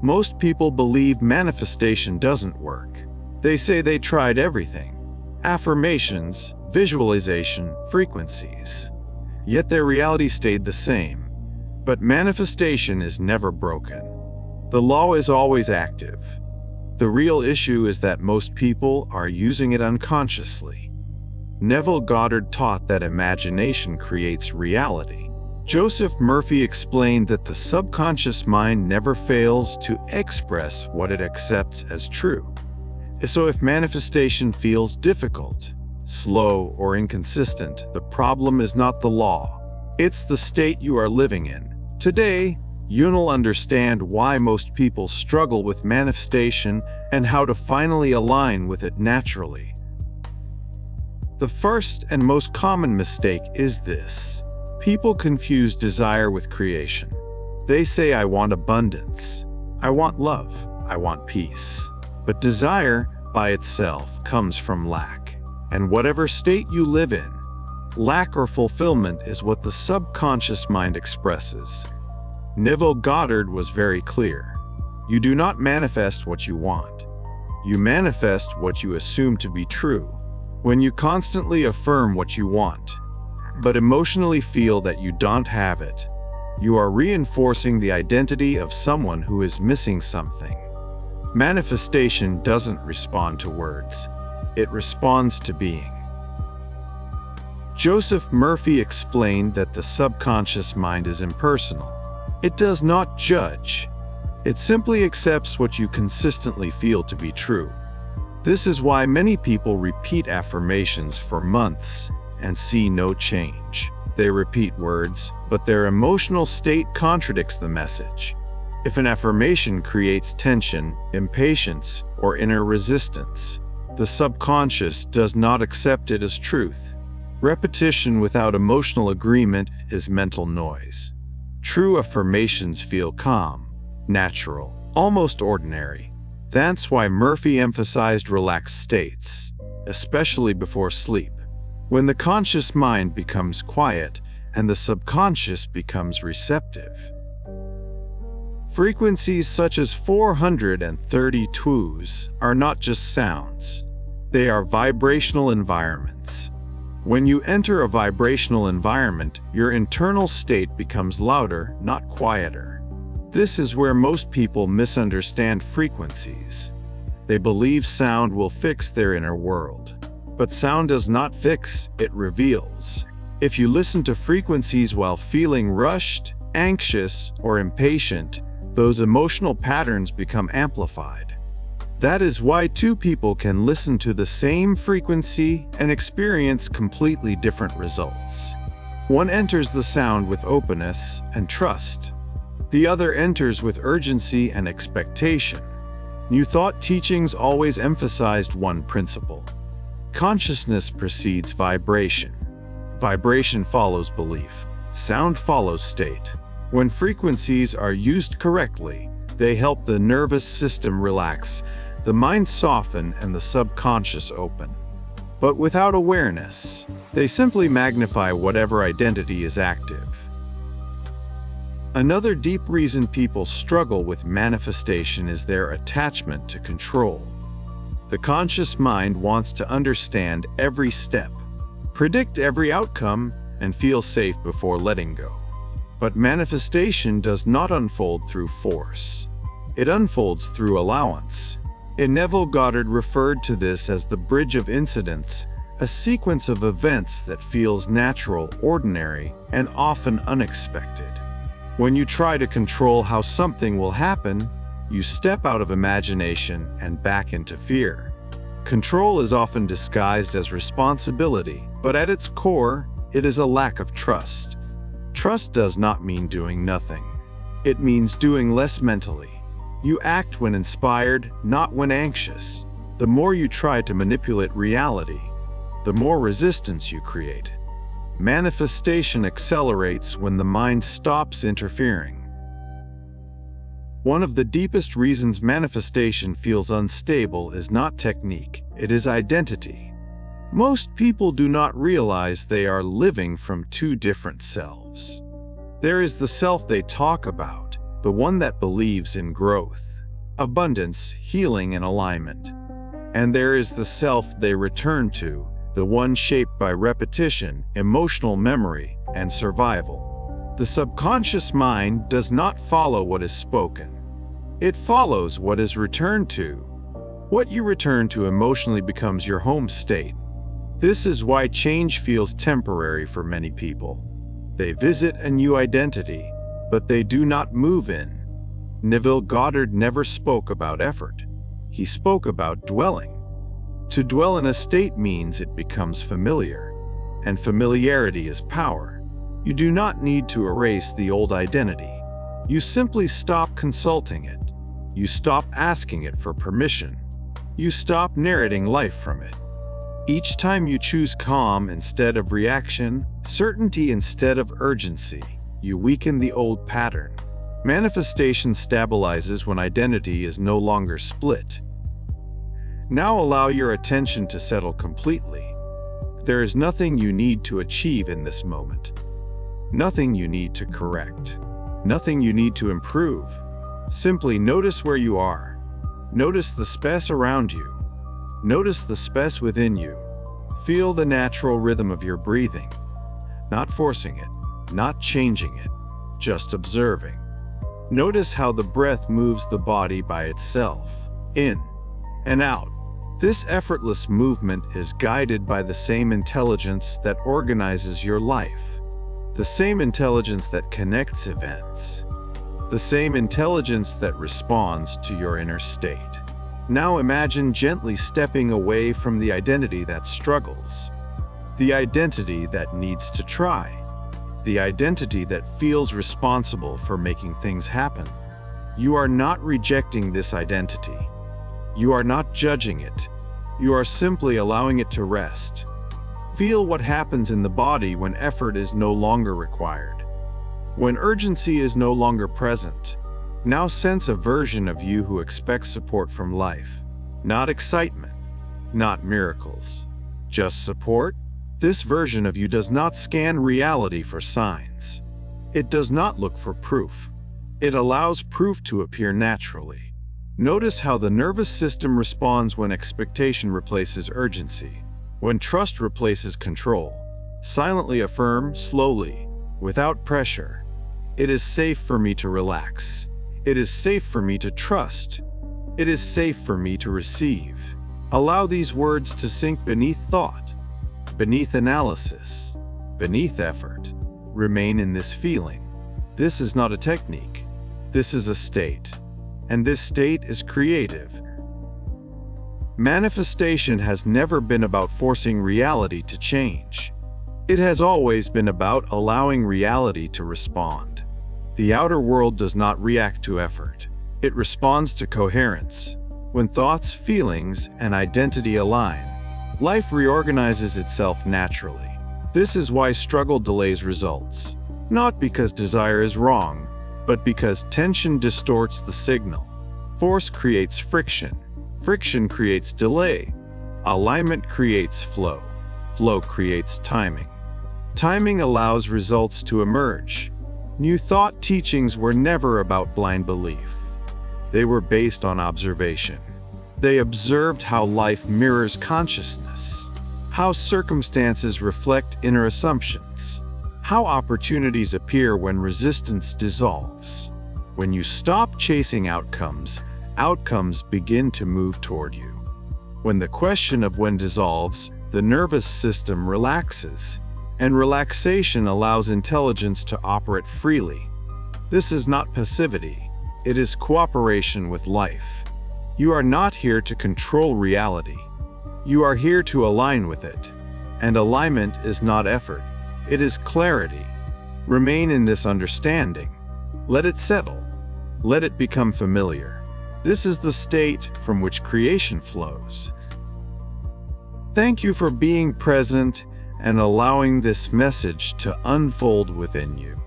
Most people believe manifestation doesn't work. They say they tried everything: affirmations, visualization, frequencies. Yet their reality stayed the same. But manifestation is never broken. The law is always active. The real issue is that most people are using it unconsciously. Neville Goddard taught that imagination creates reality. Joseph Murphy explained that the subconscious mind never fails to express what it accepts as true. So if manifestation feels difficult, slow, or inconsistent, the problem is not the law. It's the state you are living in. Today, you'll understand why most people struggle with manifestation and how to finally align with it naturally. The first and most common mistake is this. People confuse desire with creation. They say, I want abundance, I want love, I want peace. But desire, by itself, comes from lack. And whatever state you live in, lack or fulfillment is what the subconscious mind expresses. Neville Goddard was very clear. You do not manifest what you want. You manifest what you assume to be true. When you constantly affirm what you want, but emotionally feel that you don't have it, you are reinforcing the identity of someone who is missing something. Manifestation doesn't respond to words. It responds to being. Joseph Murphy explained that the subconscious mind is impersonal. It does not judge. It simply accepts what you consistently feel to be true. This is why many people repeat affirmations for months and see no change. They repeat words, but their emotional state contradicts the message. If an affirmation creates tension, impatience, or inner resistance, the subconscious does not accept it as truth. Repetition without emotional agreement is mental noise. True affirmations feel calm, natural, almost ordinary. That's why Murphy emphasized relaxed states, especially before sleep, when the conscious mind becomes quiet and the subconscious becomes receptive. Frequencies such as 432s are not just sounds. They are vibrational environments. When you enter a vibrational environment, your internal state becomes louder, not quieter. This is where most people misunderstand frequencies. They believe sound will fix their inner world. But sound does not fix, it reveals. If you listen to frequencies while feeling rushed, anxious, or impatient, those emotional patterns become amplified. That is why two people can listen to the same frequency and experience completely different results. One enters the sound with openness and trust. The other enters with urgency and expectation. New Thought teachings always emphasized one principle. Consciousness precedes vibration. Vibration follows belief. Sound follows state. When frequencies are used correctly, they help the nervous system relax, the mind soften, and the subconscious open. But without awareness, they simply magnify whatever identity is active. Another deep reason people struggle with manifestation is their attachment to control. The conscious mind wants to understand every step, predict every outcome, and feel safe before letting go. But manifestation does not unfold through force. It unfolds through allowance. Neville Goddard referred to this as the bridge of incidents, a sequence of events that feels natural, ordinary, and often unexpected. When you try to control how something will happen, you step out of imagination and back into fear. Control is often disguised as responsibility, but at its core, it is a lack of trust. Trust does not mean doing nothing. It means doing less mentally. You act when inspired, not when anxious. The more you try to manipulate reality, the more resistance you create. Manifestation accelerates when the mind stops interfering. One of the deepest reasons manifestation feels unstable is not technique, it is identity. Most people do not realize they are living from two different selves. There is the self they talk about, the one that believes in growth, abundance, healing, and alignment. And there is the self they return to, the one shaped by repetition, emotional memory, and survival. The subconscious mind does not follow what is spoken. It follows what is returned to. What you return to emotionally becomes your home state. This is why change feels temporary for many people. They visit a new identity, but they do not move in. Neville Goddard never spoke about effort. He spoke about dwelling. To dwell in a state means it becomes familiar, and familiarity is power. You do not need to erase the old identity. You simply stop consulting it. You stop asking it for permission. You stop narrating life from it. Each time you choose calm instead of reaction, certainty instead of urgency, you weaken the old pattern. Manifestation stabilizes when identity is no longer split. Now allow your attention to settle completely. There is nothing you need to achieve in this moment. Nothing you need to correct. Nothing you need to improve. Simply notice where you are. Notice the space around you. Notice the space within you. Feel the natural rhythm of your breathing. Not forcing it, not changing it, just observing. Notice how the breath moves the body by itself, in and out. This effortless movement is guided by the same intelligence that organizes your life, the same intelligence that connects events, the same intelligence that responds to your inner state. Now imagine gently stepping away from the identity that struggles, the identity that needs to try, the identity that feels responsible for making things happen. You are not rejecting this identity. You are not judging it. You are simply allowing it to rest. Feel what happens in the body when effort is no longer required, when urgency is no longer present. Now sense a version of you who expects support from life. Not excitement, not miracles, just support. This version of you does not scan reality for signs. It does not look for proof. It allows proof to appear naturally. Notice how the nervous system responds when expectation replaces urgency, when trust replaces control. Silently affirm, slowly, without pressure. It is safe for me to relax. It is safe for me to trust. It is safe for me to receive. Allow these words to sink beneath thought, beneath analysis, beneath effort. Remain in this feeling. This is not a technique. This is a state. And this state is creative. Manifestation has never been about forcing reality to change. It has always been about allowing reality to respond. The outer world does not react to effort. It responds to coherence. When thoughts, feelings, and identity align, life reorganizes itself naturally. This is why struggle delays results. Not because desire is wrong, but because tension distorts the signal. Force creates friction. Friction creates delay. Alignment creates flow. Flow creates timing. Timing allows results to emerge. New thought teachings were never about blind belief. They were based on observation. They observed how life mirrors consciousness, how circumstances reflect inner assumptions, how opportunities appear when resistance dissolves. When you stop chasing outcomes, outcomes begin to move toward you. When the question of when dissolves, the nervous system relaxes, and relaxation allows intelligence to operate freely. This is not passivity, it is cooperation with life. You are not here to control reality. You are here to align with it. And alignment is not effort, it is clarity. Remain in this understanding. Let it settle. Let it become familiar. This is the state from which creation flows. Thank you for being present and allowing this message to unfold within you.